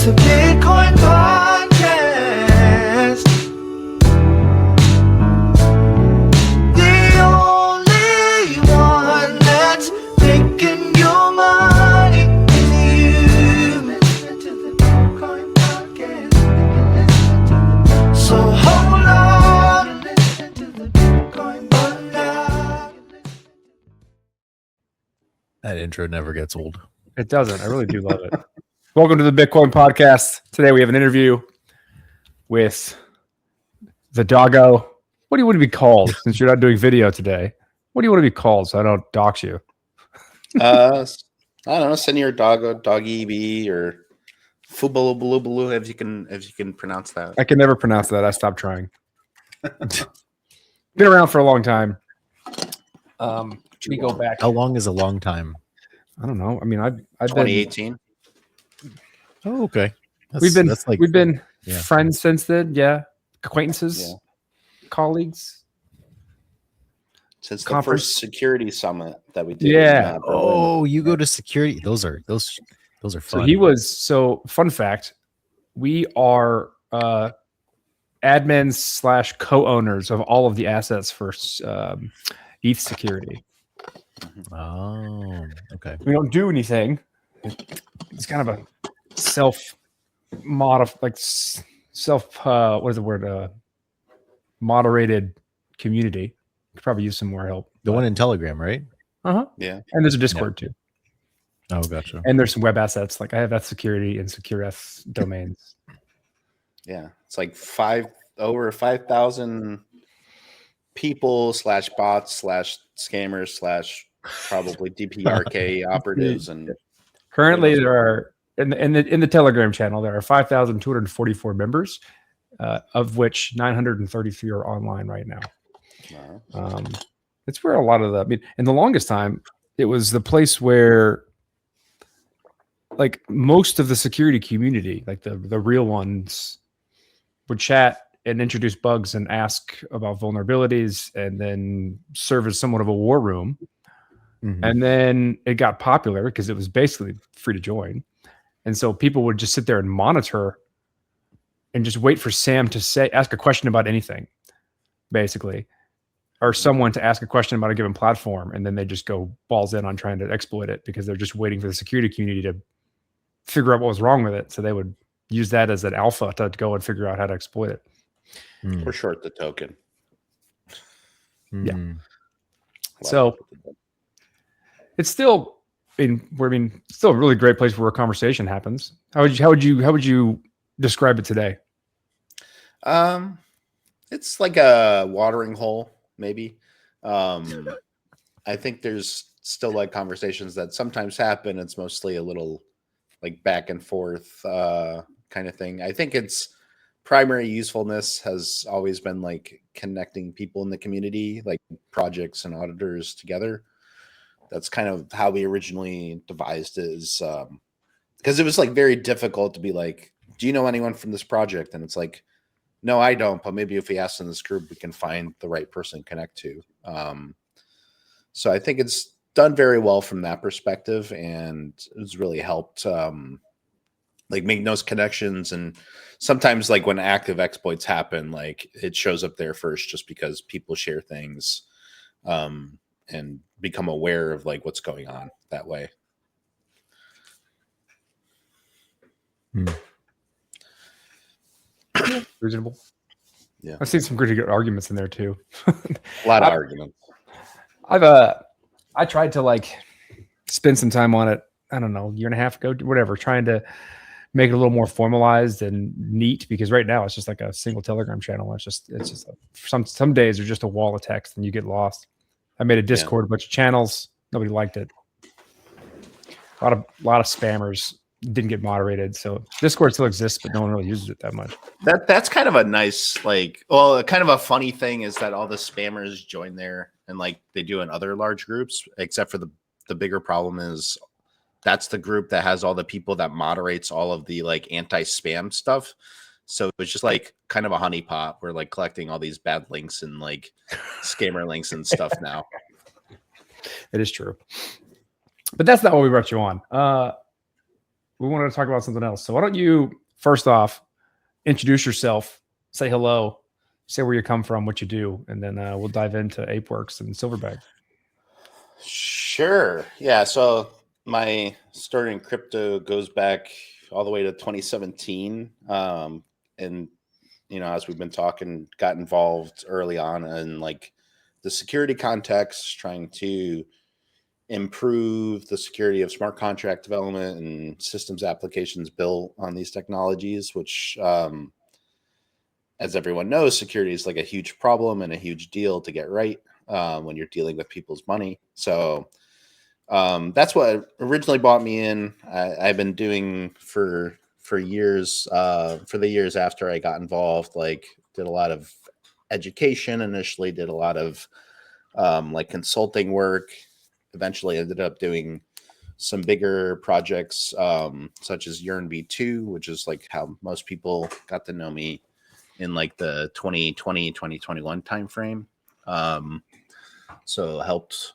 It's a Bitcoin podcast. The only one that's making your money is you. Listen to the Bitcoin podcast. So hold on and listen to the Bitcoin podcast. That intro never gets old. It doesn't. I really do love it. Welcome to the Bitcoin podcast. Today we have an interview with the doggo. What do you want to be called since you're not doing video today? What do you want to be called so I don't dox you? I don't know, Senior Doggo, Doggy B, or Fubuloubu, if you can pronounce that. I can never pronounce that. I stopped trying. Been around for a long time. We go back. How long is a long time? I don't know. I mean, I've been 2018. Oh, okay. we've been yeah. friends since then. Yeah, acquaintances, colleagues. Since the Conference. first security summit that we did. Yeah. Oh, you go to security. Those are fun. So he was. So fun fact, we are admins / co-owners of all of the assets for ETH security. Oh, okay. We don't do anything. It's kind of a moderated community. Could probably use some more help. The one in Telegram, right? Yeah. And there's a Discord too. Oh, gotcha. And there's some web assets. Like I have F security and secure F domains. Yeah. It's like over 5,000 people / bots / scammers / probably DPRK operators. And Currently there are in the Telegram channel, there are 5,244 members, of which 933 are online right now. wow. It's where a lot of the, I mean, in the longest time, it was the place where like most of the security community, like the real ones, would chat and introduce bugs and ask about vulnerabilities and then serve as somewhat of a war room. Mhm. And then it got popular because it was basically free to join. And so people would just sit there and monitor and just wait for Sam to ask a question about anything, basically, or someone to ask a question about a given platform. And then they just go balls in on trying to exploit it because they're just waiting for the security community to figure out what was wrong with it. So they would use that as an alpha to go and figure out how to exploit it. Or short the token. Yeah. Mm. So it's still still a really great place where a conversation happens. How would you describe it today? It's like a watering hole, maybe. I think there's still like conversations that sometimes happen. It's mostly a little like back and forth kind of thing. I think its primary usefulness has always been like connecting people in the community, like projects and auditors together. That's kind of how we originally devised it, is because it was like very difficult to be like, do you know anyone from this project? And it's like, no, I don't, but maybe if we ask in this group, we can find the right person to connect to. So I think it's done very well from that perspective, and it's really helped like make those connections. And sometimes like when active exploits happen, like it shows up there first just because people share things and become aware of like what's going on that way. Reasonable. Yeah. I've seen some pretty good arguments in there too. A lot of arguments. I tried to like spend some time on it. I don't know, a year and a half ago, whatever, trying to make it a little more formalized and neat, because right now it's just like a single Telegram channel. It's just some days are just a wall of text and you get lost. I made a Discord, a bunch of channels. Nobody liked it. A lot of spammers didn't get moderated. So Discord still exists, but no one really uses it that much. That's kind of a nice, like, well, kind of a funny thing is that all the spammers join there, and like they do in other large groups, except for the bigger problem is that's the group that has all the people that moderates all of the like anti-spam stuff. So it's just like kind of a honeypot. We're like collecting all these bad links and like scammer links and stuff now. It is true. But that's not what we brought you on. we wanted to talk about something else. So why don't you first off introduce yourself, say hello, say where you come from, what you do, and then we'll dive into Apeworx and Silverback. Sure. Yeah. So my story in crypto goes back all the way to 2017. And as we've been talking, got involved early on in like the security context, trying to improve the security of smart contract development and systems applications built on these technologies, which, as everyone knows, security is like a huge problem and a huge deal to get right when you're dealing with people's money. So that's what originally brought me in. I've been doing for years, for the years after I got involved, like did a lot of education initially, did a lot of like consulting work, eventually ended up doing some bigger projects such as Yearn V2, which is like how most people got to know me in like the 2020, 2021 timeframe. So helped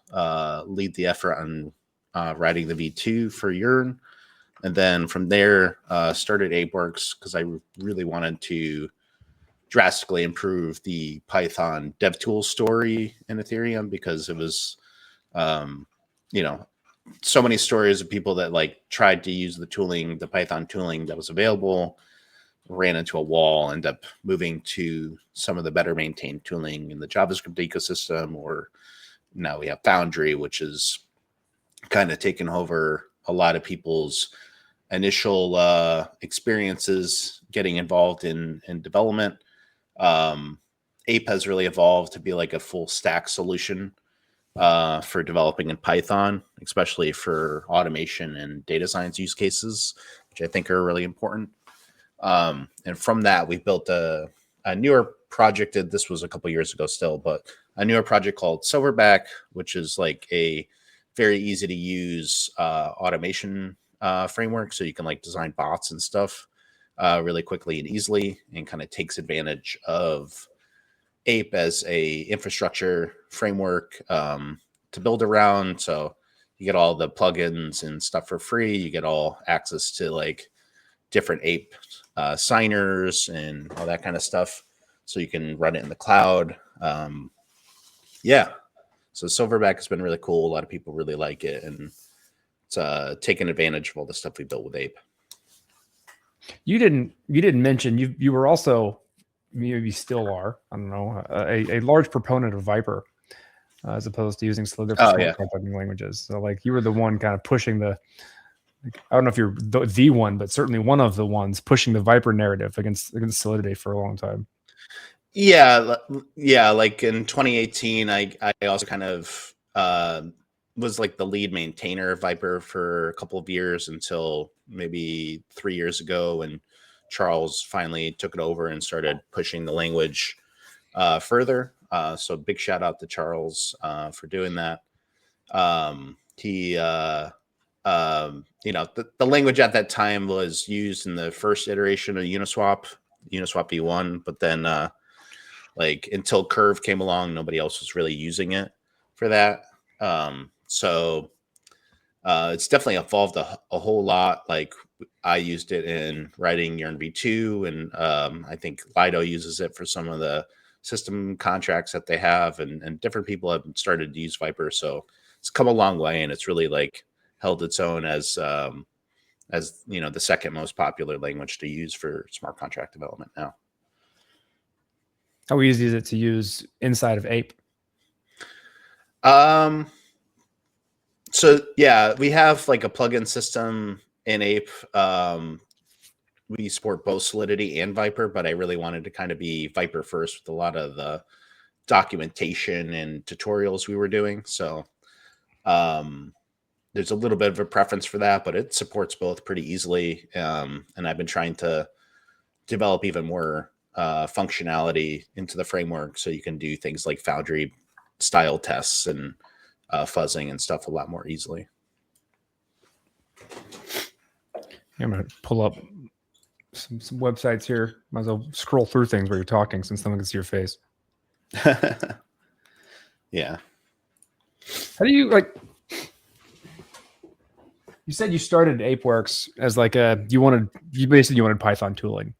lead the effort on writing the V2 for Yearn. And then from there, started Apeworx because I really wanted to drastically improve the Python DevTools story in Ethereum, because it was, so many stories of people that like tried to use the tooling, the Python tooling that was available, ran into a wall, end up moving to some of the better maintained tooling in the JavaScript ecosystem, or now we have Foundry, which is kind of taken over a lot of people's initial experiences getting involved in development. Ape has really evolved to be like a full stack solution for developing in Python, especially for automation and data science use cases, which I think are really important. And from that, we built a newer project. This was a couple years ago still, but a newer project called Silverback, which is like a very easy to use automation framework. So you can like design bots and stuff really quickly and easily, and kind of takes advantage of Ape as a infrastructure framework to build around. So you get all the plugins and stuff for free. You get all access to like different Ape signers and all that kind of stuff. So you can run it in the cloud. So Silverback has been really cool. A lot of people really like it, and it's taking advantage of all the stuff we built with Ape. You didn't mention you were also, maybe still are, I don't know, a large proponent of Viper as opposed to using some other contracting languages. So like you were the one kind of pushing the, like, I don't know if you're the one, but certainly one of the ones pushing the Viper narrative against Solidity for a long time. Yeah. Like in 2018, I also kind of was like the lead maintainer of Viper for a couple of years, until maybe 3 years ago when Charles finally took it over and started pushing the language further. So big shout out to Charles for doing that. He, the language at that time was used in the first iteration of Uniswap v1, but then like until Curve came along, nobody else was really using it for that. So it's definitely evolved a whole lot. Like I used it in writing Yearn V2, and I think Lido uses it for some of the system contracts that they have, and different people have started to use Viper. So it's come a long way, and it's really like held its own as the second most popular language to use for smart contract development now. How easy is it to use inside of Ape? So yeah, we have like a plugin system in Ape. We support both Solidity and Viper, but I really wanted to kind of be Viper first with a lot of the documentation and tutorials we were doing. So there's a little bit of a preference for that, but it supports both pretty easily. And I've been trying to develop even more functionality into the framework, so you can do things like Foundry style tests and fuzzing and stuff a lot more easily. I'm going to pull up some websites here. Might as well scroll through things while you're talking, since someone can see your face. Yeah. How do you like? You said you started Apeworx as like you wanted Python tooling.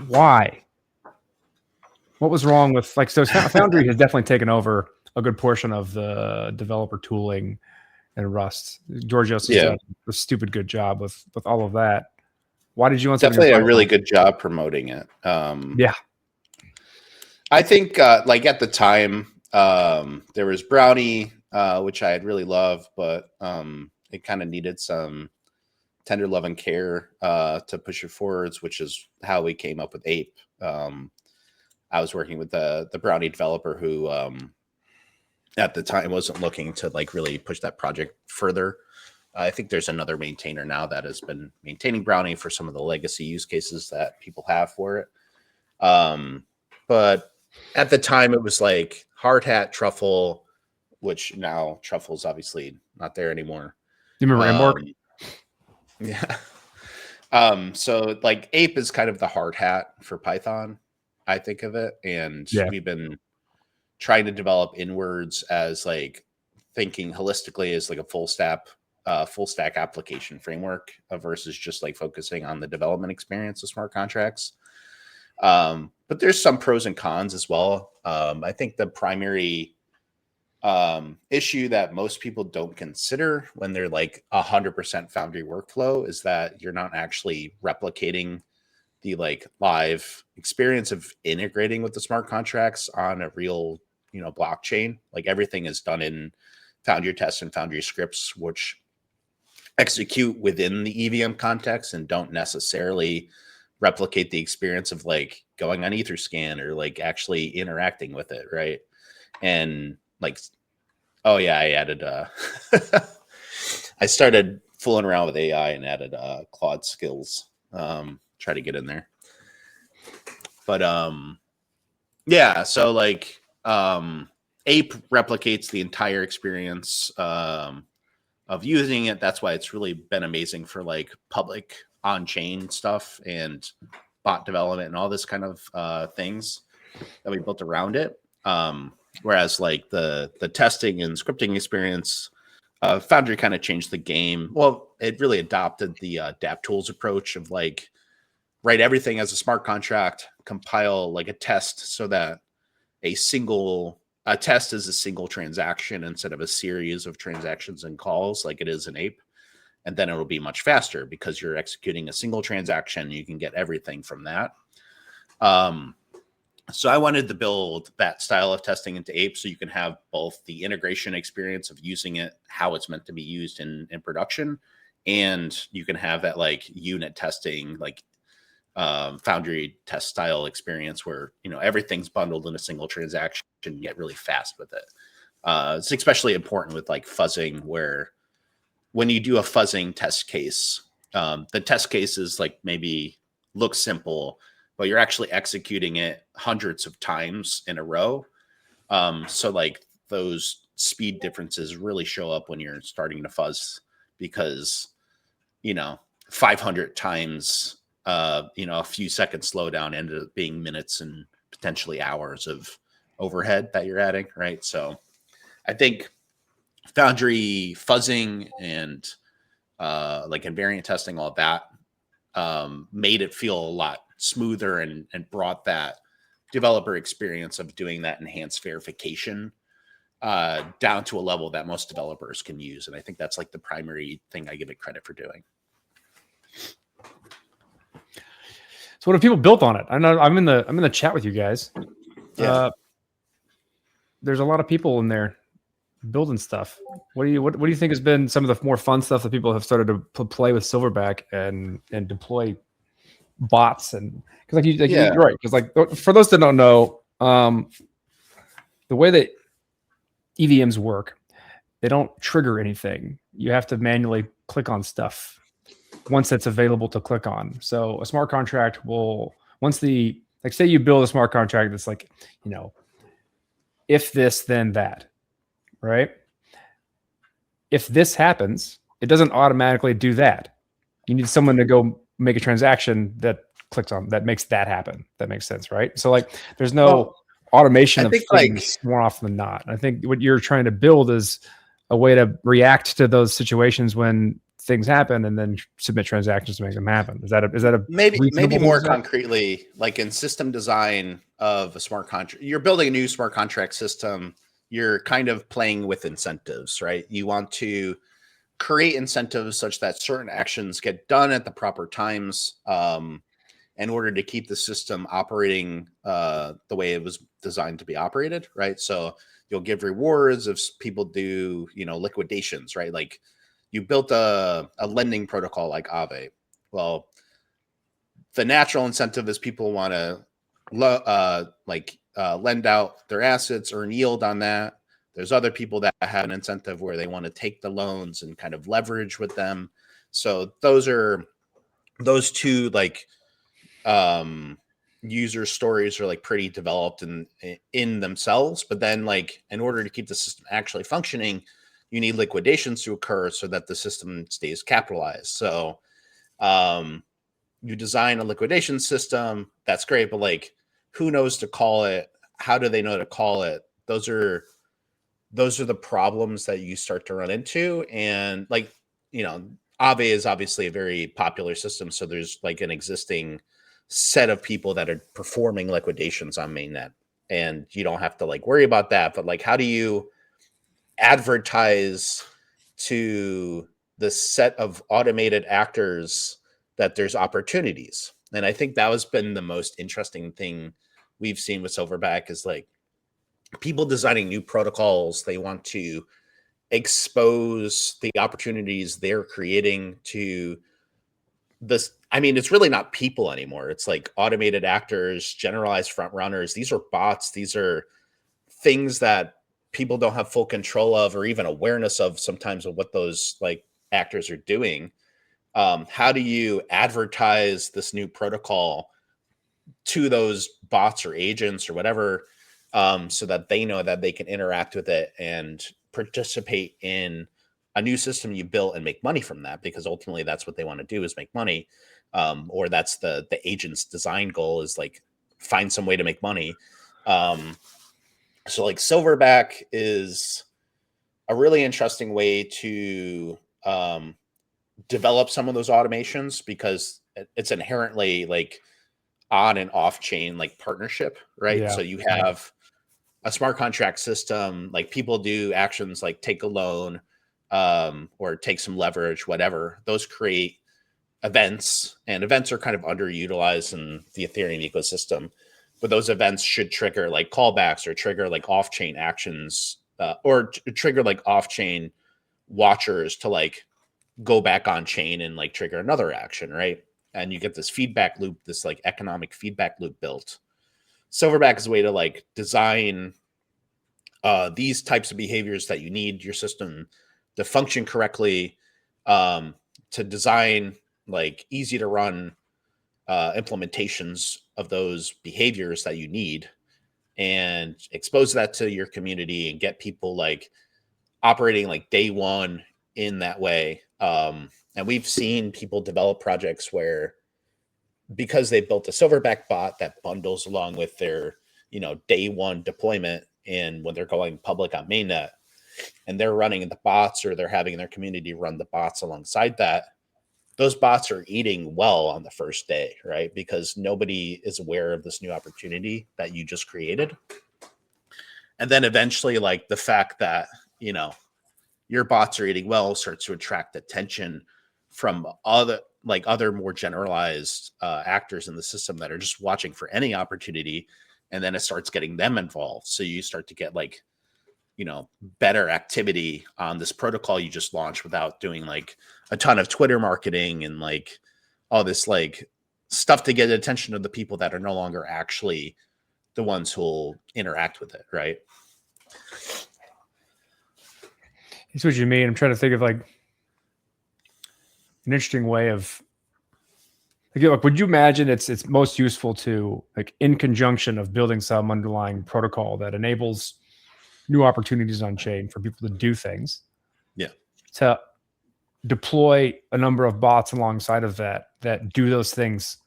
Why? What was wrong with like so Foundry has definitely taken over a good portion of the developer tooling and Rust. Georgios has done a stupid good job with all of that. Why did you want definitely a really good job promoting it? Yeah, I think like at the time there was Brownie, which I had really loved, but it kind of needed some tender love and care to push it forwards, which is how we came up with Ape. I was working with the Brownie developer who at the time wasn't looking to like really push that project further. I think there's another maintainer now that has been maintaining Brownie for some of the legacy use cases that people have for it. But at the time it was like Hard Hat, Truffle, which now Truffle's obviously not there anymore. Do you remember Embark? Yeah. So like Ape is kind of the hard hat for Python, I think of it. And we've been trying to develop inwards as like thinking holistically as like a full stack application framework versus just like focusing on the development experience of smart contracts. But there's some pros and cons as well. I think the primary issue that most people don't consider when they're like 100% Foundry workflow is that you're not actually replicating the like live experience of integrating with the smart contracts on a real, blockchain. Like everything is done in Foundry tests and Foundry scripts, which execute within the EVM context and don't necessarily replicate the experience of like going on Etherscan or like actually interacting with it, right? And like, oh yeah, I added I started fooling around with AI and added Claude skills. Try to get in there. But yeah, so like Ape replicates the entire experience of using it. That's why it's really been amazing for like public on-chain stuff and bot development and all this kind of things that we built around it. Whereas like the testing and scripting experience, Foundry kind of changed the game. Well, it really adopted the DAppTools approach of like write everything as a smart contract, compile like a test so that a test is a single transaction instead of a series of transactions and calls like it is in Ape. And then it'll be much faster because you're executing a single transaction. You can get everything from that. So I wanted to build that style of testing into Ape so you can have both the integration experience of using it, how it's meant to be used in production, and you can have that like unit testing, like Foundry test style experience where, everything's bundled in a single transaction and get really fast with it. It's especially important with like fuzzing, where when you do a fuzzing test case, the test case is like maybe looks simple, but you're actually executing it hundreds of times in a row. So like those speed differences really show up when you're starting to fuzz because, 500 times, a few seconds slowdown ended up being minutes and potentially hours of overhead that you're adding, right? So I think Foundry fuzzing and like invariant testing, all that made it feel a lot smoother and brought that developer experience of doing that enhanced verification down to a level that most developers can use. And I think that's like the primary thing I give it credit for doing. So what have people built on it? I know I'm in the chat with you guys. Yeah. There's a lot of people in there building stuff. What do you think has been some of the more fun stuff that people have started to play with Silverback and deploy bots? And because you're right, because like for those that don't know, the way that EVMs work, they don't trigger anything. You have to manually click on stuff once it's available to click on. So a smart contract will, say you build a smart contract that's like, if this, then that, right? If this happens, it doesn't automatically do that. You need someone to go make a transaction that clicks on, that makes that happen. That makes sense, right? So like there's no automation I of think, things more often than not. I think what you're trying to build is a way to react to those situations when things happen and then submit transactions to make them happen. Is that a maybe reasonable more thing to say? concretely, like in system design of a smart contract, you're building a new smart contract system. You're kind of playing with incentives, right? You want to create incentives such that certain actions get done at the proper times in order to keep the system operating the way it was designed to be operated, right? So you'll give rewards if people do, liquidations, right? Like you built a lending protocol like Aave. Well, the natural incentive is people want to lend out their assets, earn yield on that. There's other people that have an incentive where they want to take the loans and kind of leverage with them. So those two user stories are like pretty developed in themselves. But then in order to keep the system actually functioning, you need liquidations to occur so that the system stays capitalized. So you design a liquidation system, that's great, but who knows to call it? How do they know to call it? Those are the problems that you start to run into. And Aave is obviously a very popular system, so there's an existing set of people that are performing liquidations on mainnet, and you don't have to worry about that. But how do you advertise to the set of automated actors that there's opportunities? And I think that has been the most interesting thing we've seen with Silverback is people designing new protocols. They want to expose the opportunities they're creating to this. I mean, it's really not people anymore. It's automated actors, generalized front runners. These are bots. These are things that people don't have full control of or even awareness of sometimes of what those actors are doing. How do you advertise this new protocol to those bots or agents or whatever, so that they know that they can interact with it and participate in a new system you built and make money from that? Because ultimately that's what they want to do, is make money. Or that's the agent's design goal, is find some way to make money. So Silverback is a really interesting way to develop some of those automations, because it's inherently on and off chain partnership, right? Yeah. So you have a smart contract system, people do actions like take a loan or take some leverage, whatever. Those create events, and events are kind of underutilized in the Ethereum ecosystem. But those events should trigger callbacks or trigger off-chain actions, or trigger off-chain watchers to go back on chain and trigger another action, right? And you get this feedback loop, this economic feedback loop built. Silverback is a way to design these types of behaviors that you need your system to function correctly, to design easy to run implementations of those behaviors that you need, and expose that to your community and get people operating day one in that way. And we've seen people develop projects where, because they built a Silverback bot that bundles along with their day one deployment, and when they're going public on mainnet and they're running the bots, or they're having their community run the bots alongside that, those bots are eating well on the first day, right? Because nobody is aware of this new opportunity that you just created. And then eventually the fact that your bots are eating well starts to attract attention from other more generalized actors in the system that are just watching for any opportunity, and then it starts getting them involved. So you start to get better activity on this protocol you just launched without doing a ton of Twitter marketing and all this stuff to get attention of the people that are no longer actually the ones who will interact with it, right? That's what you mean. I'm trying to think of an interesting way of would you imagine it's most useful to in conjunction of building some underlying protocol that enables new opportunities on chain for people to do things, to deploy a number of bots alongside of that do those things,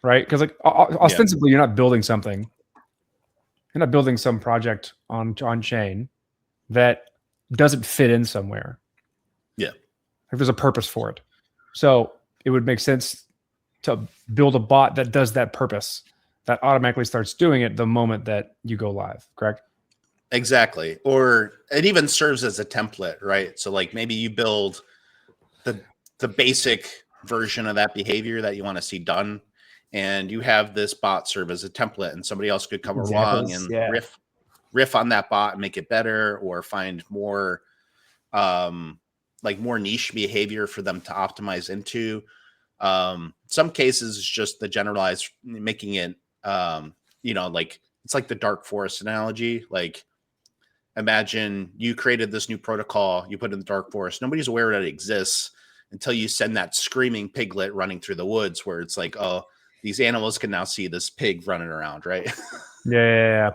right? Because ostensibly you're not building something You're not building some project on chain that doesn't fit in somewhere. Yeah. Like there's a purpose for it. So it would make sense to build a bot that does that purpose, that automatically starts doing it the moment that you go live, correct? Exactly. Or it even serves as a template, right? So like maybe you build the basic version of that behavior that you want to see done, and you have this bot serve as a template, and somebody else could come along and riff on that bot and make it better, or find more like more niche behavior for them to optimize into. Some cases it's just the generalized, making it like it's like the dark forest analogy. Like imagine you created this new protocol, you put it in the dark forest, nobody's aware that it exists until you send that screaming piglet running through the woods, where it's like, oh, these animals can now see this pig running around, right? Yeah.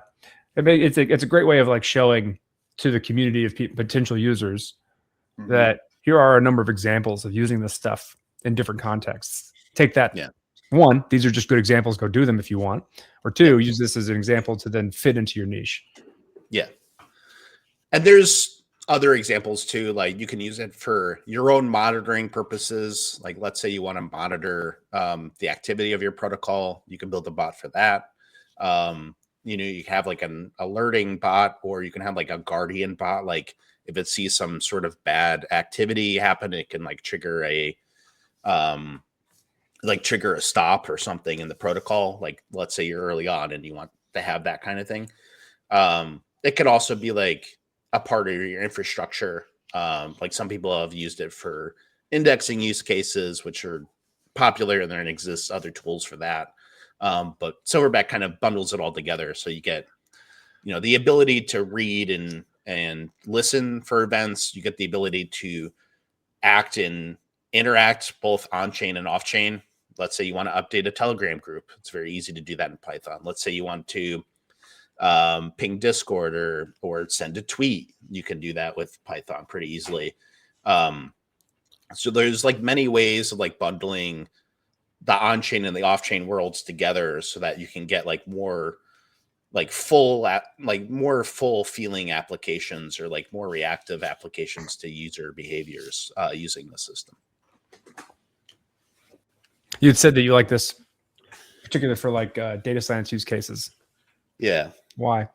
It's a great way of like showing to the community of potential users that here are a number of examples of using this stuff in different contexts. Take that. Yeah. One, these are just good examples. Go do them if you want. Or two, use this as an example to then fit into your niche. Yeah. And there's other examples too. Like you can use it for your own monitoring purposes. Like let's say you want to monitor the activity of your protocol. You can build a bot for that. You have like an alerting bot, or you can have like a guardian bot. Like if it sees some sort of bad activity happen, it can like trigger a stop or something in the protocol. Like let's say you're early on and you want to have that kind of thing. It could also be like a part of your infrastructure. Like some people have used it for indexing use cases, which are popular, and there exists other tools for that. But Silverback kind of bundles it all together. So you get, the ability to read and listen for events. You get the ability to act and interact both on chain and off chain. Let's say you want to update a Telegram group. It's very easy to do that in Python. Let's say you want to ping Discord or send a tweet. You can do that with Python pretty easily. So there's like many ways of like bundling the on-chain and the off-chain worlds together so that you can get like more like more full feeling applications, or like more reactive applications to user behaviors using the system. You'd said that you like this particularly for like data science use cases. Yeah. Why?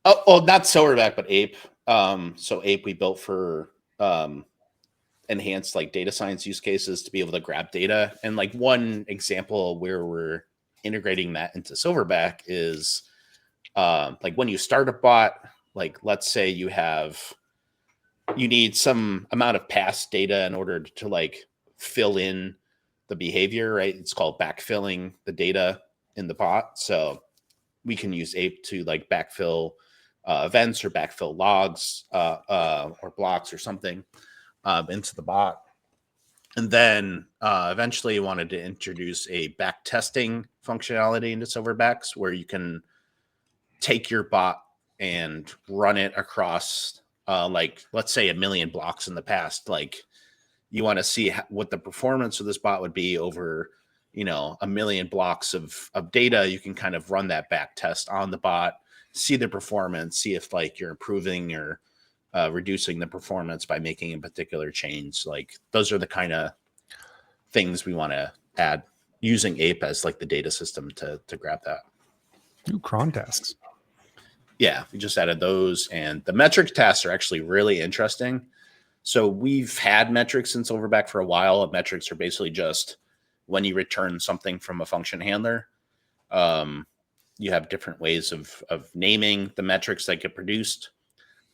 Oh, not Silverback, but Ape. So Ape we built for enhanced like data science use cases to be able to grab data. And like one example where we're integrating that into Silverback is like when you start a bot, like let's say you need some amount of past data in order to like fill in the behavior, right? It's called backfilling the data in the bot. So we can use Ape to like backfill events or backfill logs or blocks or something into the bot. And then eventually wanted to introduce a back testing functionality into Silverbacks, where you can take your bot and run it across like, let's say 1 million blocks in the past. Like you want to see what the performance of this bot would be over 1 million blocks of data. You can kind of run that back test on the bot, see the performance, see if like you're improving or reducing the performance by making a particular change. Like those are the kind of things we want to add using Ape as like the data system to grab that. New cron tasks. Yeah, we just added those, and the metric tasks are actually really interesting. So we've had metrics in Silverback for a while. Metrics are basically just when you return something from a function handler. You have different ways of naming the metrics that get produced.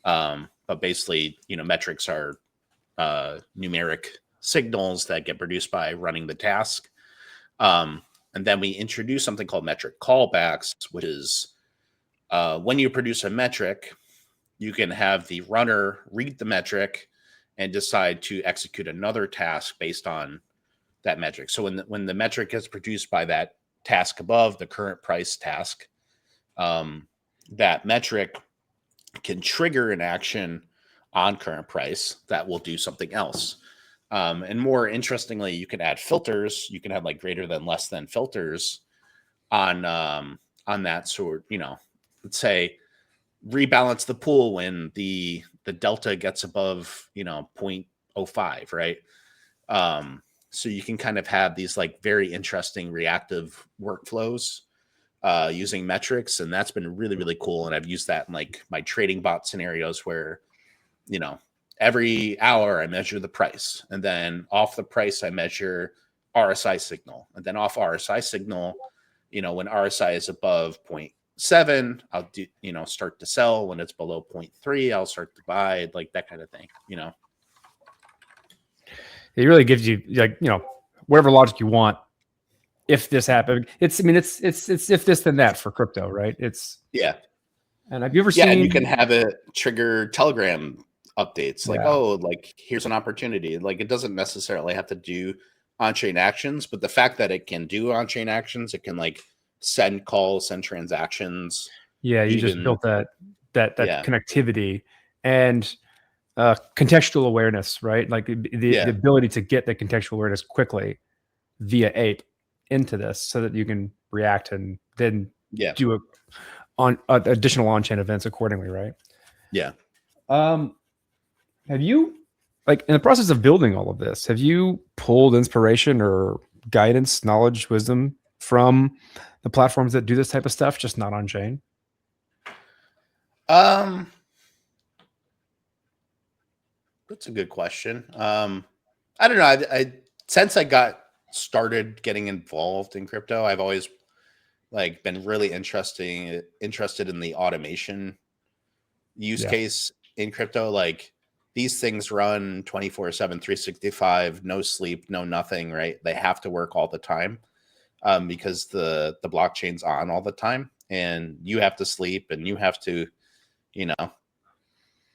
But basically, metrics are numeric signals that get produced by running the task. And then we introduce something called metric callbacks, which is when you produce a metric, you can have the runner read the metric and decide to execute another task based on that metric. So when the metric is produced by that task above, the current price task, that metric can trigger an action on current price that will do something else. And more interestingly, you can add filters. You can have like greater than, less than filters on on that sort. Let's say rebalance the pool when the delta gets above 0.05, right? So you can kind of have these like very interesting reactive workflows using metrics, and that's been really, really cool. And I've used that in like my trading bot scenarios where every hour I measure the price, and then off the price I measure RSI signal, and then off RSI signal, when RSI is above 0.7, I'll do start to sell. When it's below 0.3, I'll start to buy, like that kind of thing. It really gives you like whatever logic you want. If this happened, it's if this then that for crypto, right? Yeah. And have you ever Yeah, seen? and you can have it trigger Telegram updates like, Yeah. oh, like here's an opportunity. Like it doesn't necessarily have to do on-chain actions, but the fact that it can do on-chain actions, it can like send calls, send transactions. Yeah, you just even- built that Yeah. connectivity and contextual awareness, right? Like the ability to get the contextual awareness quickly via Ape into this, so that you can react and then do additional on-chain events accordingly, right? Yeah. Have you, like, in the process of building all of this, have you pulled inspiration or guidance, knowledge, wisdom from the platforms that do this type of stuff, just not on chain? That's a good question. I don't know. I since I got started getting involved in crypto, I've always like been really interested in the automation use case in crypto. Like these things run 24/7, 365, no sleep, no nothing, right? They have to work all the time because the blockchain's on all the time, and you have to sleep and you have to,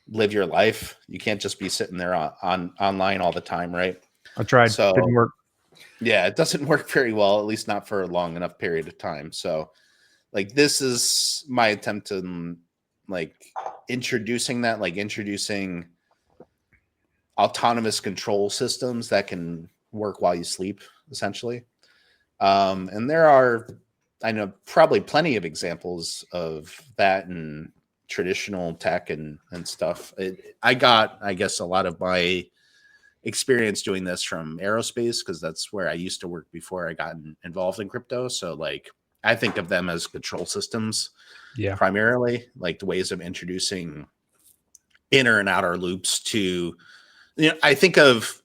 live your life. You can't just be sitting there on online all the time, right? I tried. So Didn't work. yeah, it doesn't work very well, at least not for a long enough period of time. So like this is my attempt to like introducing autonomous control systems that can work while you sleep, essentially. And there are, I know, probably plenty of examples of that in traditional tech and stuff. I got, I guess, a lot of my experience doing this from aerospace, because that's where I used to work before I got involved in crypto. So like I think of them as control systems, primarily, like the ways of introducing inner and outer loops to, I think of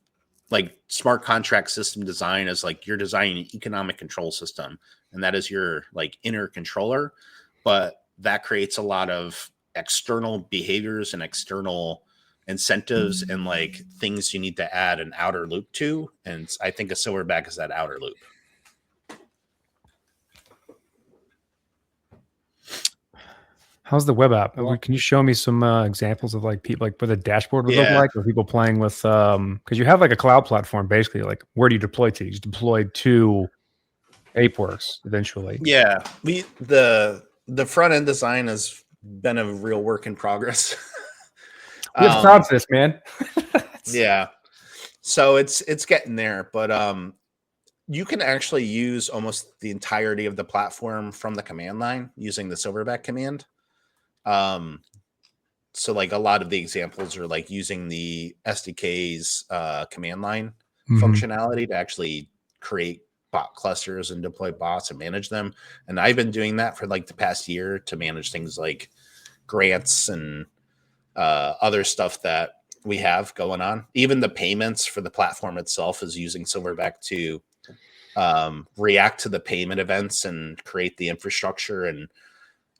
like smart contract system design as like you're designing an economic control system, and that is your like inner controller, but that creates a lot of external behaviors and external incentives and like things you need to add an outer loop to. And I think a Silverback is that outer loop. How's the web app? Can you show me some examples of like people, like what the dashboard would look like, or people playing with? Because you have like a cloud platform, basically. Like, where do you deploy to? You just deploy to Apeworx eventually. Yeah, the front end design has been a real work in progress. We have cloud for this, man. Yeah, so it's getting there, but you can actually use almost the entirety of the platform from the command line using the Silverback command. So like a lot of the examples are like using the SDK's command line functionality to actually create bot clusters and deploy bots and manage them. And I've been doing that for like the past year to manage things like grants and other stuff that we have going on. Even the payments for the platform itself is using Silverback to react to the payment events and create the infrastructure, and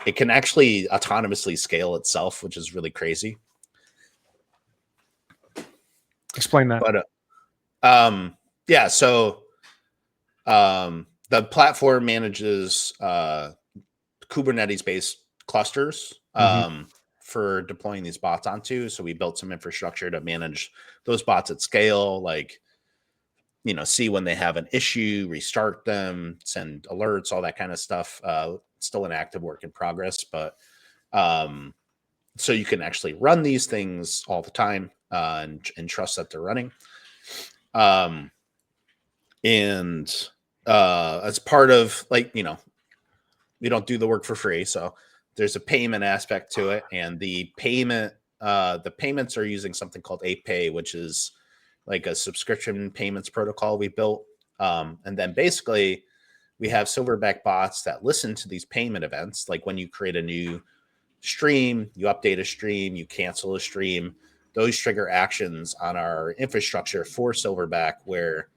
it can actually autonomously scale itself, which is really crazy. Explain that. But yeah, so the platform manages Kubernetes based clusters for deploying these bots onto. So we built some infrastructure to manage those bots at scale, like see when they have an issue, restart them, send alerts, all that kind of stuff. Still an active work in progress, but so you can actually run these things all the time and trust that they're running. And as part of like, we don't do the work for free. So there's a payment aspect to it, and the payments are using something called Apay, which is like a subscription payments protocol we built. And then basically we have Silverback bots that listen to these payment events. Like when you create a new stream, you update a stream, you cancel a stream, those trigger actions on our infrastructure for Silverback, where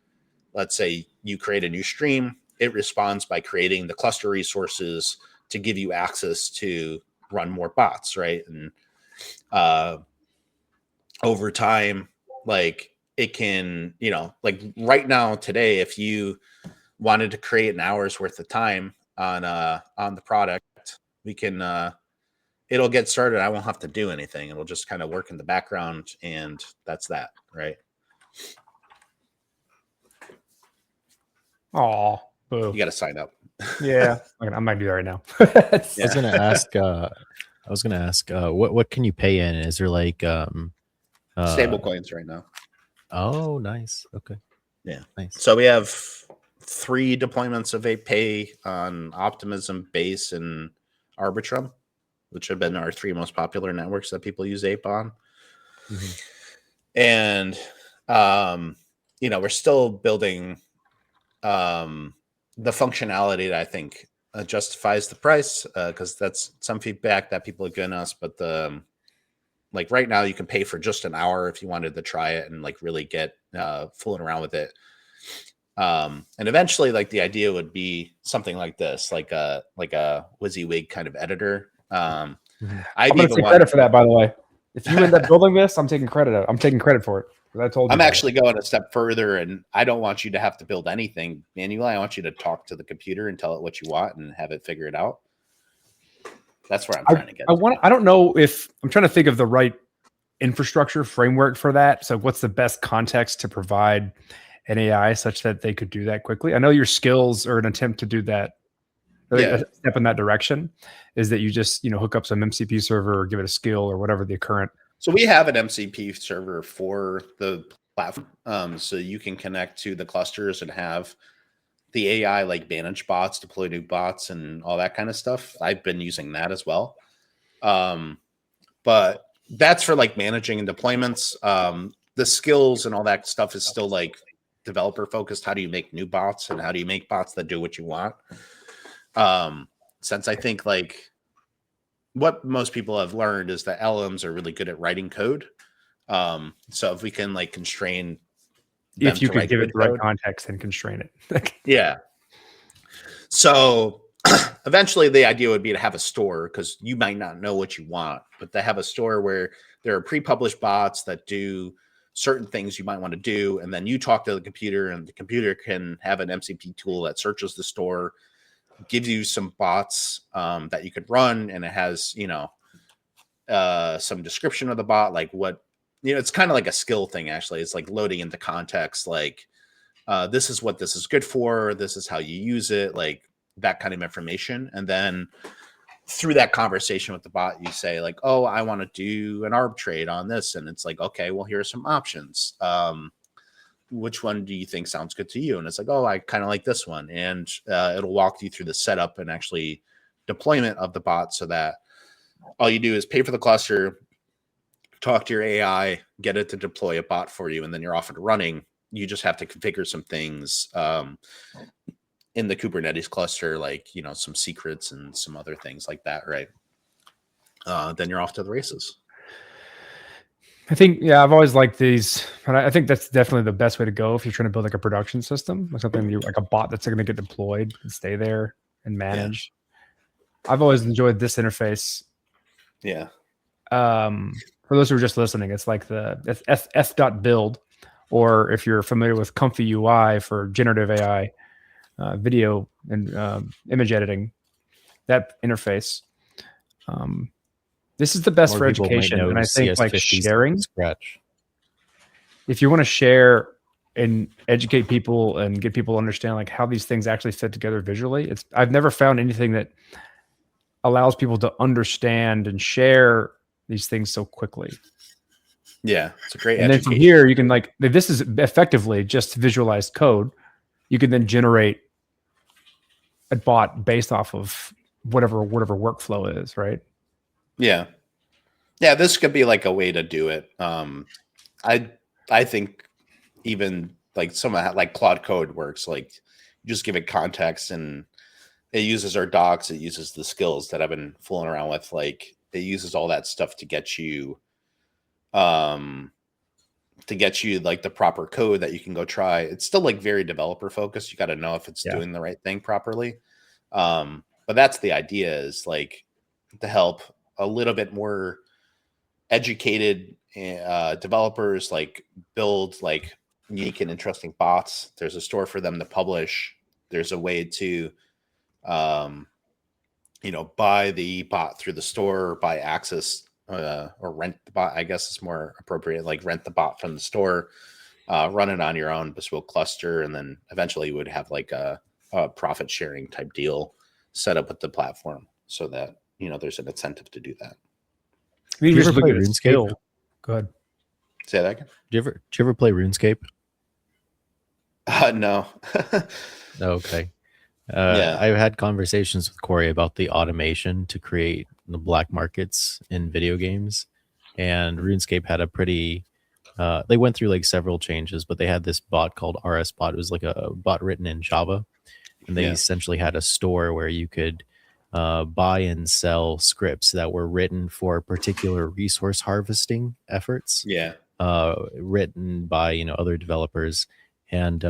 let's say you create a new stream, it responds by creating the cluster resources to give you access to run more bots, right? And over time, like it can, like right now today, if you wanted to create an hour's worth of time on the product, we can it'll get started. I won't have to do anything. It'll just kind of work in the background, and that's that, right? Oh, boo. You got to sign up. Yeah, I might do that right now. I was gonna ask. What can you pay in? Is there like Stable coins right now? Oh, nice. Okay. Yeah, nice. So we have 3 deployments of Apay on Optimism, Base, and Arbitrum, which have been our 3 most popular networks that people use Ape on. And we're still building the functionality that I think justifies the price, because that's some feedback that people have given us. But like right now, you can pay for just an hour if you wanted to try it and like really get fooling around with it. And eventually, like the idea would be something like this, like a WYSIWYG kind of editor. I'm going to take credit for that, by the way. If you end up building this, I'm taking credit. I'm taking credit for it. I told you. I'm actually going a step further, and I don't want you to have to build anything manually. I want you to talk to the computer and tell it what you want and have it figure it out. That's where I'm trying to get. I don't know if I'm trying to think of the right infrastructure framework for that. So what's the best context to provide an AI such that they could do that quickly? I know your skills are an attempt to do that. A step in that direction is that you just hook up some MCP server or give it a skill or whatever the current. So we have an MCP server for the platform, so you can connect to the clusters and have the AI like manage bots, deploy new bots, and all that kind of stuff. I've been using that as well, but that's for like managing and deployments. The skills and all that stuff is still like developer focused. How do you make new bots, and how do you make bots that do what you want? Since I think like what most people have learned is that LMs are really good at writing code. So if we can like constrain, if you could give it the right context and constrain it. Yeah. So eventually the idea would be to have a store, because you might not know what you want, but to have a store where there are pre-published bots that do certain things you might want to do. And then you talk to the computer, and the computer can have an MCP tool that searches the store, gives you some bots that you could run, and it has some description of the bot, like what it's kind of like a skill thing. Actually, it's like loading into context, like this is what this is good for, this is how you use it, like that kind of information. And then through that conversation with the bot, you say like, oh, I want to do an arb trade on this, and it's like, okay, well, here are some options. Which one do you think sounds good to you? And it's like, oh, I kind of like this one. And it'll walk you through the setup and actually deployment of the bot, so that all you do is pay for the cluster, talk to your AI, get it to deploy a bot for you, and then you're off and running. You just have to configure some things in the Kubernetes cluster, like, some secrets and some other things like that, right? Then you're off to the races. I think, I've always liked these, and I think that's definitely the best way to go if you're trying to build like a production system, like something like a bot that's going to get deployed and stay there and manage. Yeah. I've always enjoyed this interface. Yeah. For those who are just listening, it's like the f.build, or if you're familiar with Comfy UI for generative AI, video and image editing, that interface. This is the best for education, and I think like sharing. Scratch. If you want to share and educate people and get people to understand like how these things actually fit together visually, I've never found anything that allows people to understand and share these things so quickly. Yeah, it's a great. And then from here, you can this is effectively just visualized code. You can then generate a bot based off of whatever workflow is, right? Yeah. Yeah, this could be like a way to do it. I think even like some of like Claude Code works. Like you just give it context and it uses our docs. It uses the skills that I've been fooling around with. Like it uses all that stuff to get you, like the proper code that you can go try. It's still like very developer focused. You got to know if it's doing the right thing properly. But that's the idea, is like to help a little bit more educated developers like build like unique and interesting bots. There's a store for them to publish. There's a way to buy the bot through the store, buy access, or rent the bot, I guess is more appropriate, like rent the bot from the store, run it on your own bespoke cluster, and then eventually you would have like a profit sharing type deal set up with the platform so that there's an incentive to do that. I mean, Do you just ever look play at a RuneScape? skill. Go ahead. Say that again. Do you ever play RuneScape? No. Okay. Yeah. I've had conversations with Corey about the automation to create the black markets in video games, and RuneScape had a pretty. They went through like several changes, but they had this bot called RS Bot. It was like a bot written in Java, and they essentially had a store where you could buy and sell scripts that were written for particular resource harvesting efforts. Yeah. Written by other developers. And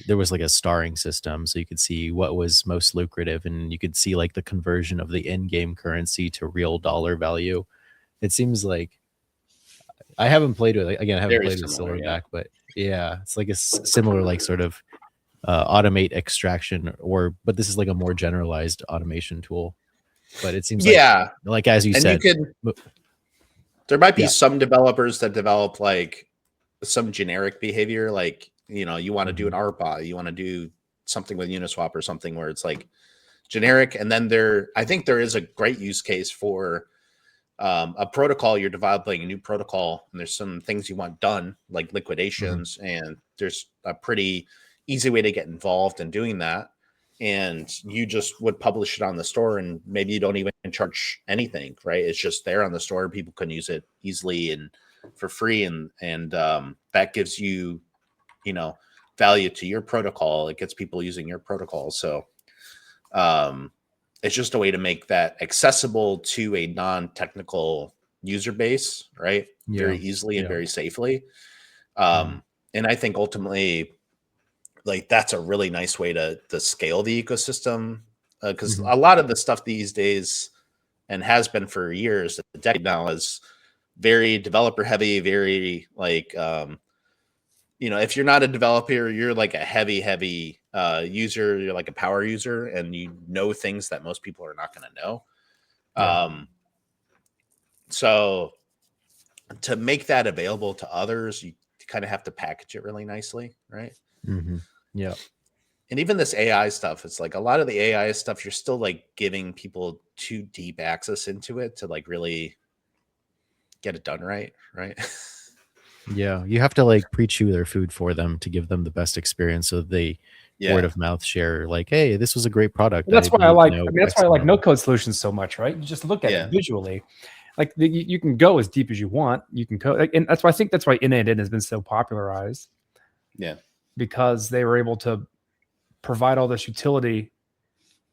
there was like a starring system, so you could see what was most lucrative, and you could see like the conversion of the in-game currency to real dollar value. It seems like I haven't played with it. Again, I haven't Very played with similar, Silverback, but yeah, it's like a similar like sort of automate extraction, but this is like a more generalized automation tool. But it seems like as you and said, there might be some developers that develop like some generic behavior, like you want to do an art bot, you want to do something with Uniswap or something where it's like generic. And then I think there is a great use case for a protocol. You're developing a new protocol and there's some things you want done, like liquidations, and there's a pretty easy way to get involved in doing that. And you just would publish it on the store, and maybe you don't even charge anything, right? It's just there on the store. People can use it easily and for free. And that gives you, value to your protocol. It gets people using your protocol. So it's just a way to make that accessible to a non-technical user base, right? Very easily and very safely. And I think ultimately, like that's a really nice way to scale the ecosystem, because a lot of the stuff these days, and has been for years, a decade now, is very developer heavy, very like if you're not a developer, you're like a heavy user, you're like a power user, and you know things that most people are not going to know. So to make that available to others, you kind of have to package it really nicely, right? Yeah. And even this AI stuff, it's like a lot of the AI stuff, you're still like giving people too deep access into it to like really get it done right. Yeah, you have to like pre-chew their food for them to give them the best experience, so they word of mouth share like, hey, this was a great product. That's why I like. That's why I like no no-code solutions so much, right? You just look at it visually. Like you can go as deep as you want. You can code, and that's why I think that's why in-and-in has been so popularized. Yeah, because they were able to provide all this utility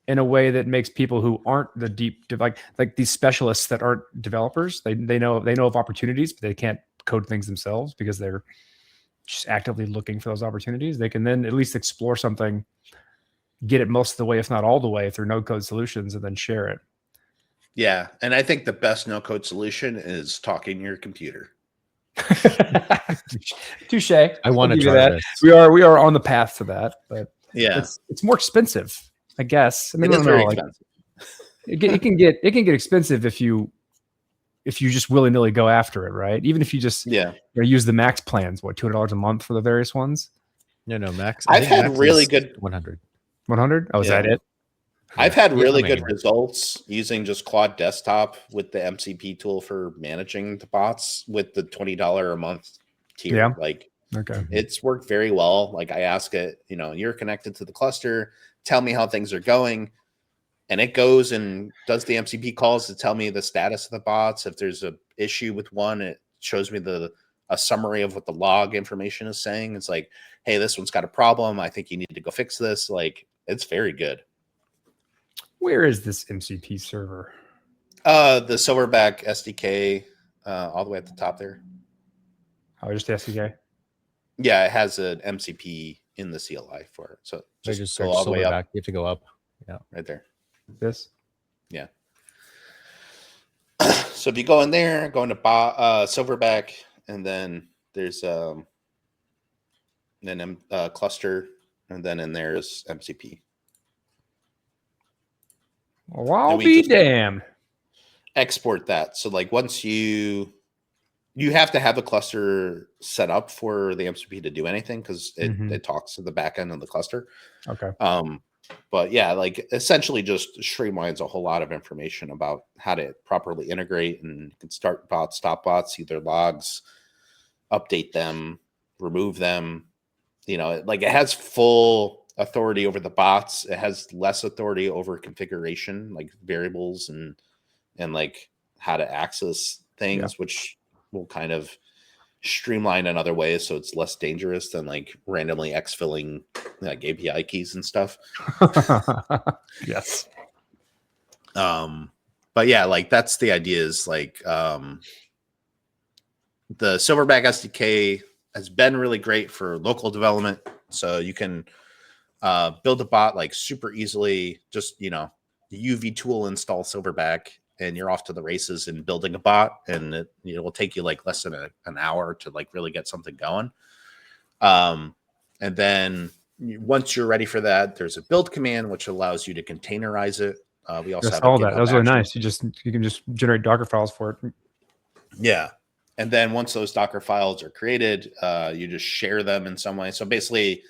in a way that makes people who aren't the deep, like these specialists that aren't developers, they know of opportunities, but they can't code things themselves because they're just actively looking for those opportunities. They can then at least explore something, get it most of the way, if not all the way, through no-code solutions, and then share it. Yeah, and I think the best no-code solution is talking to your computer. Touche. I want to try that. We are on the path to that, but it's more expensive, I guess. I mean, it's very expensive. It can get expensive if you just willy-nilly go after it, right? Even if you just use the max plans, what, $200 a month for the various ones? No, max. I've had really good 100. 100? Oh, is that it? I've had really good results using just Claude Desktop with the MCP tool for managing the bots with the $20 a month tier. Yeah. Like, okay, it's worked very well. Like I ask it, you're connected to the cluster. Tell me how things are going. and it goes and does the MCP calls to tell me the status of the bots. If there's a issue with one, it shows me a summary of what the log information is saying. It's like, hey, this one's got a problem. I think you need to go fix this. Like, it's very good. Where is this MCP server? The Silverback SDK, all the way at the top there. Oh, just the SDK. Yeah, it has an MCP in the CLI for it. So Just just search go all the way Silverback. up. You have to go up. Yeah. Right there. This. Yeah. So if you go in there, go into Silverback, and then there's cluster, and then in there is MCP. Well, I'll we be just- damned. Export that. So like once you have to have a cluster set up for the MCP to do anything, because it talks to the back end of the cluster. Okay. But yeah, like essentially just streamlines a whole lot of information about how to properly integrate, and you can start bots, stop bots, either logs, update them, remove them. You know, like it has full authority over the bots. It has less authority over configuration, like variables and like how to access things, which will kind of streamline in other ways, so it's less dangerous than like randomly exfilling like API keys and stuff. Yes. But yeah, like that's the idea, is like the Silverback SDK has been really great for local development. So you can build a bot like super easily, just, you know, the UV tool, install Silverback, and you're off to the races in building a bot. And it will take you like less than an hour to like really get something going. And then once you're ready for that, there's a build command, which allows you to containerize it. We also have all that. GitHub That was really action. nice. You can just generate Docker files for it. Yeah. And then once those Docker files are created, you just share them in some way. So basically,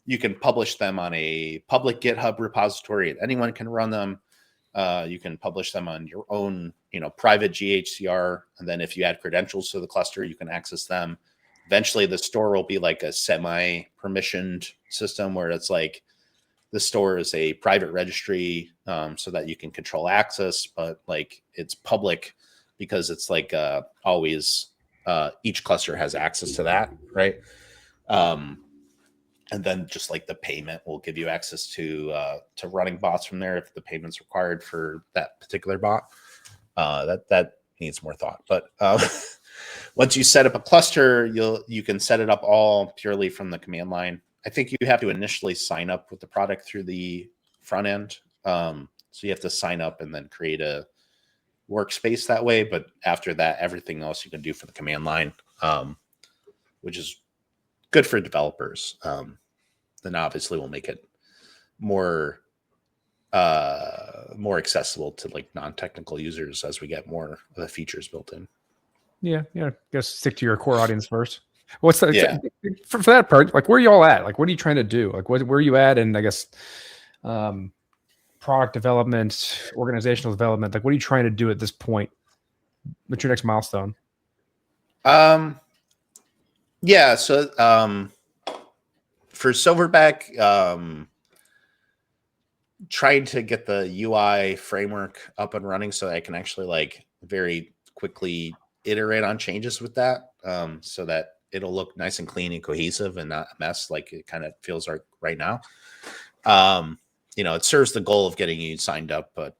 you can publish them on a public GitHub repository, and anyone can run them. You can publish them on your own, you know, private GHCR. And then if you add credentials to the cluster, you can access them. Eventually, the store will be like a semi-permissioned system where it's like the store is a private registry, so that you can control access, but like it's public because it's like always each cluster has access to that, right? And then just like the payment will give you access to running bots from there if the payment's required for that particular bot. That needs more thought. But once you set up a cluster, you can set it up all purely from the command line. I think you have to initially sign up with the product through the front end. So you have to sign up and then create a workspace that way. But after that, everything else you can do for the command line, which is good for developers. Then obviously we'll make it more accessible to like non-technical users as we get more of the features built in. Yeah. I guess stick to your core audience first. What's that? Yeah. For that part, like where are you all at? Like what are you trying to do? Like where are you at? And I guess product development, organizational development, like what are you trying to do at this point? What's your next milestone? Yeah, so for Silverback, trying to get the UI framework up and running so I can actually like very quickly iterate on changes with that, so that it'll look nice and clean and cohesive and not a mess like it kind of feels like right now. You know, it serves the goal of getting you signed up, but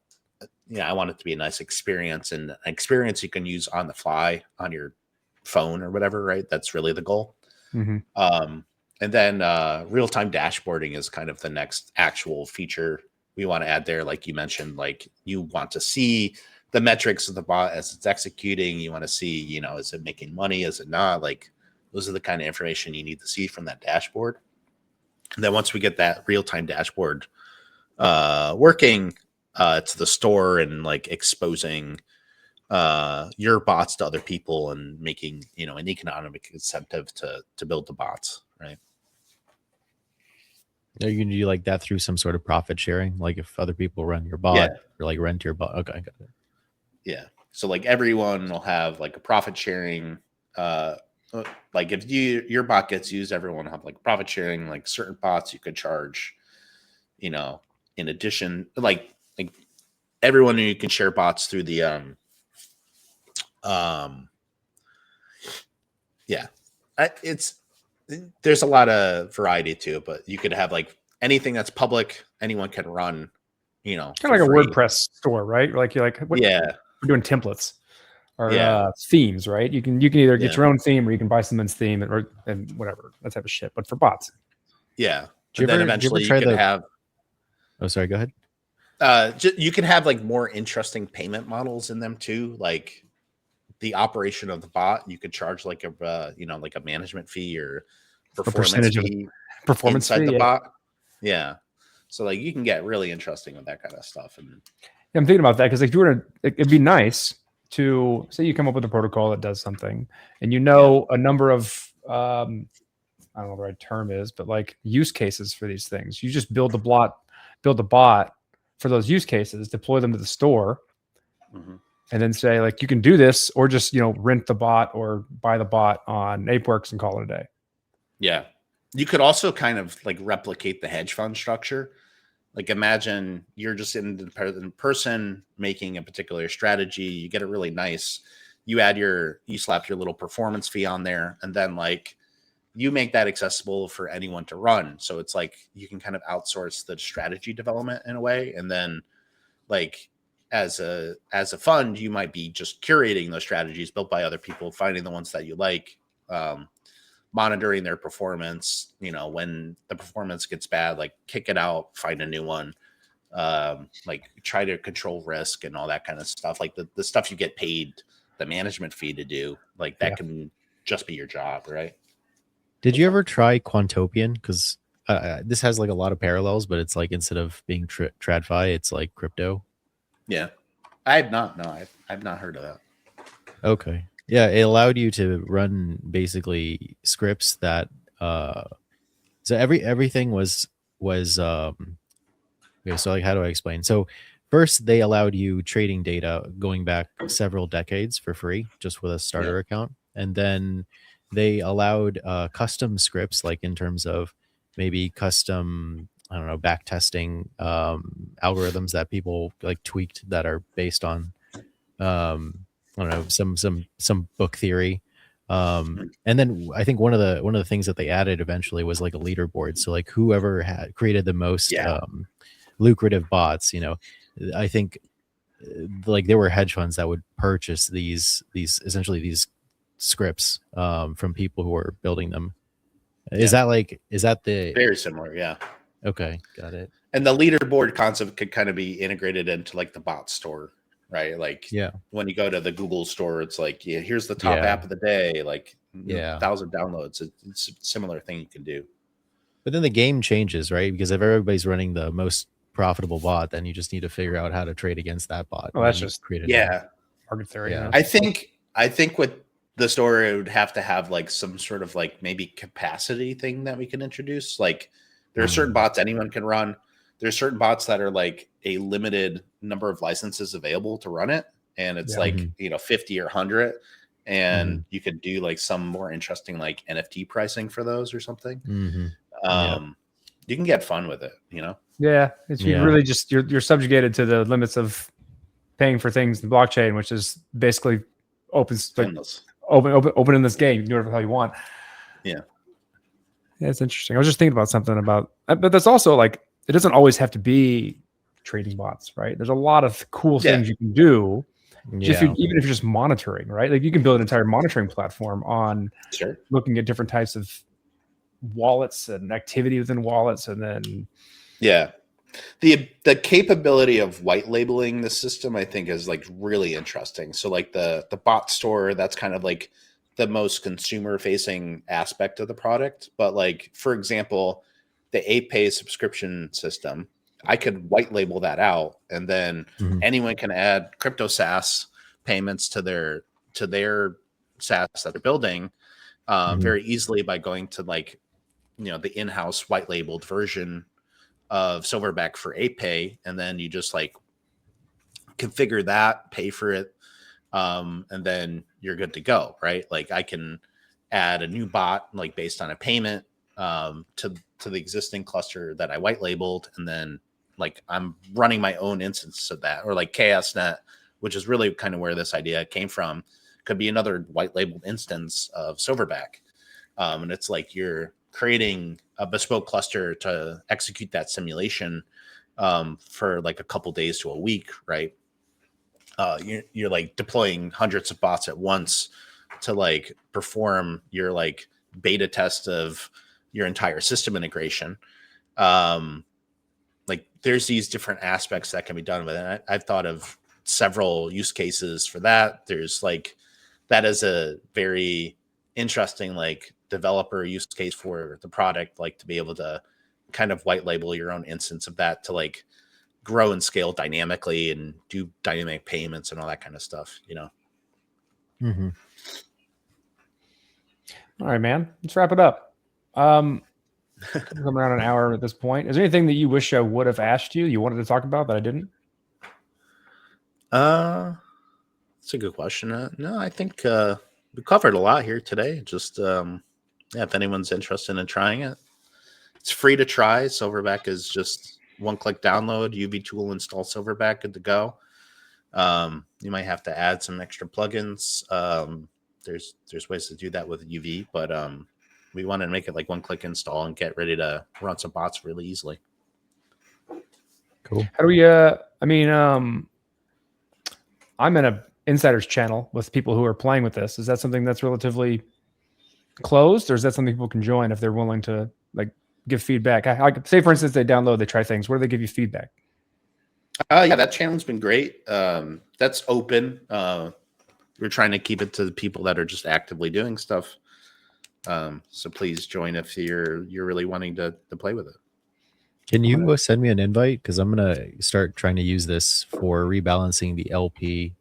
I want it to be a nice experience, and an experience you can use on the fly on your phone or whatever, right? That's really the goal. Mm-hmm. And then real-time dashboarding is kind of the next actual feature we want to add there. Like you mentioned, like you want to see the metrics of the bot as it's executing. You want to see, you know, is it making money? Is it not? Like those are the kind of information you need to see from that dashboard. And then once we get that real-time dashboard working, to the store and like exposing your bots to other people and making, you know, an economic incentive to build the bots, right? Are you going to do like that through some sort of profit sharing? Like if other people run your bot or like rent your bot? Okay, got it. Yeah. So like everyone will have like a profit sharing. Like if your bot gets used, everyone will have like profit sharing. Like certain bots you could charge, you know, in addition, like everyone you can share bots through the yeah. There's a lot of variety to it, but you could have like anything that's public, anyone can run, you know, Kind of like for a free. WordPress store, right? Like you're like, what, Yeah, we're doing templates or Yeah. themes, right? You can either get Yeah. your own theme or you can buy someone's theme and whatever, that type of shit. But for bots, yeah. Do you And then ever eventually you try could the? have Oh, sorry. Go ahead. you can have like more interesting payment models in them too, like the operation of the bot. You could charge like a like a management fee or a performance percentage of fee performance inside fee. the Yeah. bot. Yeah. So like you can get really interesting with that kind of stuff. And I'm thinking about that because like, if you were to, it'd be nice to say you come up with a protocol that does something, and a number of I don't know what the right term is, but like use cases for these things. You just build a bot for those use cases, deploy them to the store, Mhm. and then say like you can do this, or just rent the bot or buy the bot on Apeworx and call it a day. Yeah. You could also kind of like replicate the hedge fund structure. Like imagine you're just an independent person making a particular strategy. You get it really nice. You slap your little performance fee on there, and then like you make that accessible for anyone to run. So it's like you can kind of outsource the strategy development in a way. And then like as a fund, you might be just curating those strategies built by other people, finding the ones that you like, monitoring their performance. When the performance gets bad, like kick it out, find a new one, like try to control risk and all that kind of stuff. Like the stuff you get paid the management fee to do, like that can just be your job, right? Did you ever try Quantopian? Because this has like a lot of parallels, but it's like instead of being TradFi, it's like crypto. Yeah, I have not. No, I've not heard of that. Okay. Yeah, it allowed you to run basically scripts that so everything was okay, so like how do I explain? So first they allowed you trading data going back several decades for free just with a starter account. And then they allowed custom scripts, like in terms of maybe custom, I don't know, back testing algorithms that people like tweaked that are based on I don't know, some book theory. And then I think one of the things that they added eventually was like a leaderboard. So like whoever had created the most lucrative bots, I think like there were hedge funds that would purchase these essentially these scripts from people who are building them. Is that the Very similar? Yeah. Okay, got it. And the leaderboard concept could kind of be integrated into like the bot store, right? Like when you go to the Google store, it's like, here's the top app of the day, like 1,000 downloads. It's a similar thing you can do. But then the game changes, right? Because if everybody's running the most profitable bot, then you just need to figure out how to trade against that bot. Well, that's just created market theory. Yeah. I think with the store, it would have to have like some sort of like maybe capacity thing that we can introduce. Like there are certain bots anyone can run. There's certain bots that are like a limited number of licenses available to run it. And it's 50 or 100. And you could do like some more interesting like NFT pricing for those or something. You can get fun with it, Yeah, it's you really just you're subjugated to the limits of paying for things in the blockchain, which is basically open in this game. You can do whatever the hell you want. Yeah, it's interesting. I was just thinking about something about, but that's also like it doesn't always have to be trading bots, right? There's a lot of cool things you can do. Even if you're just monitoring, right? Like you can build an entire monitoring platform on looking at different types of wallets and activity within wallets, and then the capability of white labeling the system, I think, is like really interesting. So like the bot store, that's kind of like the most consumer facing aspect of the product. But like, for example, the Apay subscription system, I could white label that out, and then anyone can add crypto SaaS payments to their SaaS that they're building very easily by going to like, the in-house white labeled version of Silverback for Apay, and then you just like configure that, pay for it, and then you're good to go, right? Like I can add a new bot like based on a payment to the existing cluster that I white labeled, and then like I'm running my own instance of that, or like ChaosNet, which is really kind of where this idea came from, could be another white labeled instance of Silverback. And it's like you're creating a bespoke cluster to execute that simulation for like a couple days to a week, right? You're like deploying hundreds of bots at once to like perform your like beta test of your entire system integration. Like there's these different aspects that can be done with it. I've thought of several use cases for that. There's like, that is a very interesting like developer use case for the product, like to be able to kind of white label your own instance of that to like grow and scale dynamically and do dynamic payments and all that kind of stuff, you know? Mm-hmm. All right, man. Let's wrap it up. Coming around an hour at this point. Is there anything that you wish I would have asked you wanted to talk about that I didn't? That's a good question. No, I think we covered a lot here today. Just yeah, if anyone's interested in trying it, it's free to try. Silverback is just one-click download, UV tool, install Silverback, good to go. You might have to add some extra plugins. There's ways to do that with UV, but we want to make it like one-click install and get ready to run some bots really easily. Cool. How do we? I'm in a insiders channel with people who are playing with this. Is that something that's relatively closed, or is that something people can join if they're willing to like give feedback? I say, for instance, they download, they try things. Where do they give you feedback? Yeah, that channel's been great. That's open. We're trying to keep it to the people that are just actively doing stuff. So please join if you're really wanting to play with it. Can you send me an invite? Because I'm going to start trying to use this for rebalancing the LP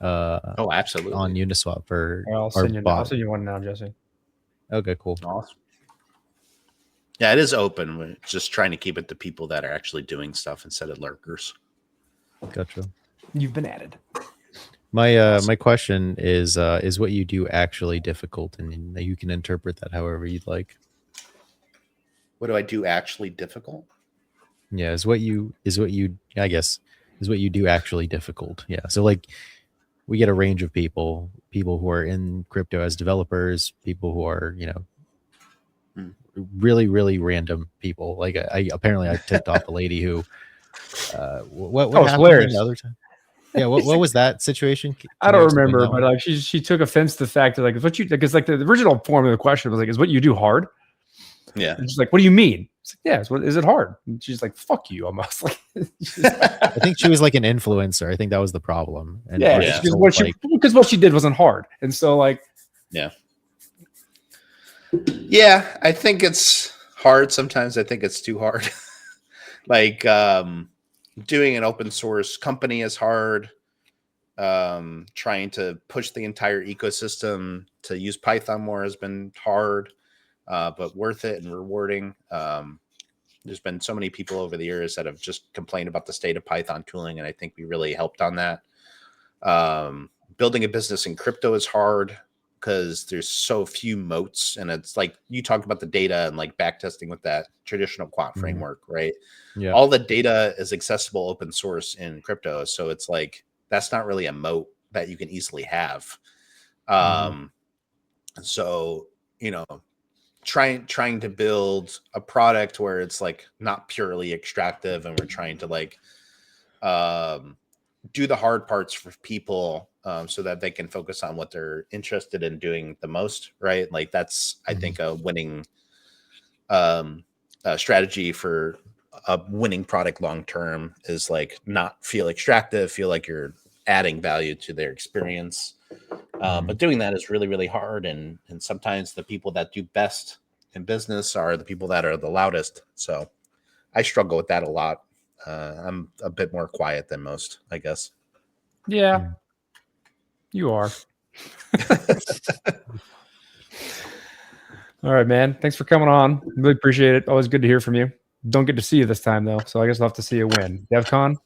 Oh, absolutely. on Uniswap for I'll our send you one now, Jesse. Okay, cool. Awesome. Yeah, it is open. We're just trying to keep it to people that are actually doing stuff instead of lurkers. Gotcha. You've been added. My question is what you do actually difficult, and you can interpret that however you'd like. What do I do actually difficult? Yeah, is what you I guess is what you do actually difficult. Yeah. So like we get a range of people who are in crypto as developers, people who are, really, really random people. Like I tipped off a lady who what happened hilarious. the other time? Yeah, what was that situation? I don't remember, but like she took offense to the fact that like what you, because like the original form of the question was like, is what you do hard? Yeah. And she's like, what do you mean? It's like, yeah, is it hard? And she's like, fuck you, almost. Like, I think she was like an influencer. I think that was the problem. And yeah, because what she did wasn't hard. And so like, yeah, I think it's hard. Sometimes I think it's too hard. Like doing an open source company is hard. Trying to push the entire ecosystem to use Python more has been hard. But worth it and rewarding. There's been so many people over the years that have just complained about the state of Python tooling, and I think we really helped on that. Building a business in crypto is hard because there's so few moats, and it's like you talked about the data and like backtesting with that traditional quant framework, right? Yeah. All the data is accessible open source in crypto, so it's like that's not really a moat that you can easily have. So trying to build a product where it's like not purely extractive, and we're trying to like do the hard parts for people so that they can focus on what they're interested in doing the most, right? Like that's I think a winning strategy for a winning product long term is like not feel extractive, feel like you're adding value to their experience. But doing that is really, really hard. And sometimes the people that do best in business are the people that are the loudest. So I struggle with that a lot. I'm a bit more quiet than most, I guess. yeah, you are. All right, man. Thanks for coming on. Really appreciate it. Always good to hear from you. Don't get to see you this time though, so I guess I'll have to see you win. DevCon?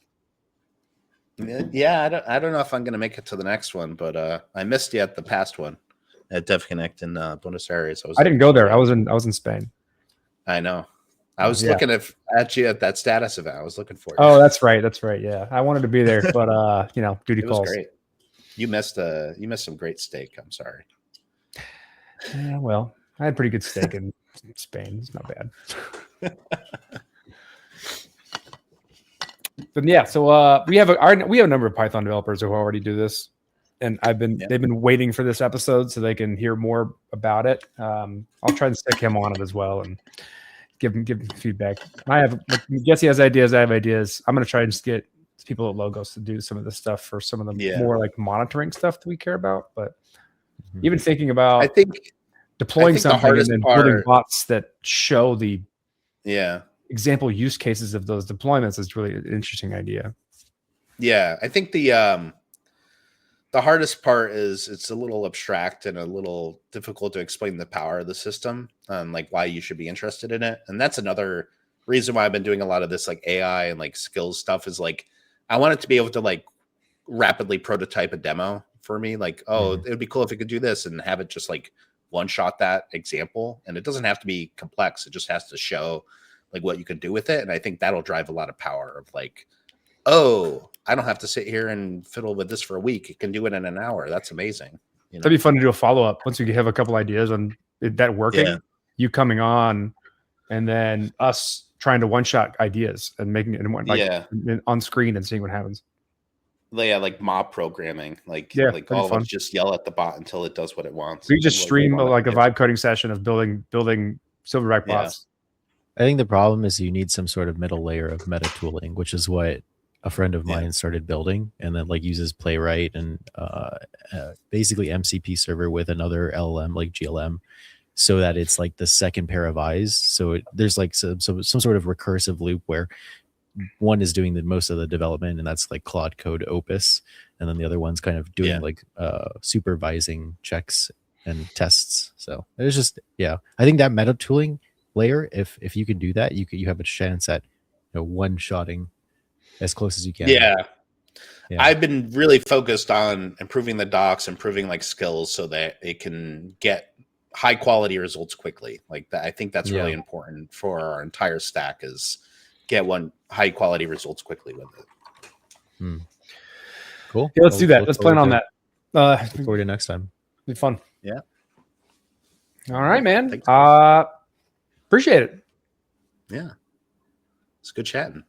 Yeah, I don't know if I'm gonna make it to the next one, but I missed you at the past one at DevConnect in Buenos Aires. I didn't go there. I was in Spain. I know. I was Yeah. looking at you at that status event. I was looking for you. Oh, that's right. That's right. Yeah, I wanted to be there, but duty it was calls. great. You missed some great steak. I'm sorry. Yeah, well, I had pretty good steak in Spain. It's not bad. But yeah, so we have a number of Python developers who already do this, and they've been waiting for this episode so they can hear more about it. I'll try to stick him on it as well and give him feedback. Jessie has ideas. I have ideas. I'm gonna try and just get people at Logos to do some of this stuff for some of the more like monitoring stuff that we care about. But even thinking about, I think deploying something and then building bots that show the yeah example use cases of those deployments is really an interesting idea. Yeah, I think the hardest part is it's a little abstract and a little difficult to explain the power of the system, like why you should be interested in it. And that's another reason why I've been doing a lot of this like AI and like skills stuff is like I want it to be able to like rapidly prototype a demo for me. Like, oh, it would be cool if it could do this and have it just like one shot that example. And it doesn't have to be complex. It just has to show like what you can do with it. And I think that'll drive a lot of power of like, oh, I don't have to sit here and fiddle with this for a week. It can do it in an hour. That's amazing. You know? That'd be fun to do a follow-up once we have a couple ideas on that working, you coming on, and then us trying to one-shot ideas and making it on screen and seeing what happens. Yeah, like mob programming. Like all of us just yell at the bot until it does what it wants. We just stream like a vibe coding session of building Silverback bots. I think the problem is you need some sort of middle layer of meta tooling, which is what a friend of mine started building, and then like uses Playwright and basically MCP server with another LLM like GLM, so that it's like the second pair of eyes. So there's like some sort of recursive loop where one is doing the most of the development, and that's like Claude Code Opus, and then the other one's kind of doing like supervising checks and tests. So it's just I think that meta tooling layer, if you can do that, you have a chance at one-shotting as close as you can. Yeah. I've been really focused on improving the docs, improving like skills so that it can get high quality results quickly. Like that, I think that's really important for our entire stack is get high quality results quickly with it. Cool. Yeah, let's do that. Let's plan on that. Look forward to next time. It'll be fun. Yeah. All right, man. Appreciate it. Yeah. It's good chatting.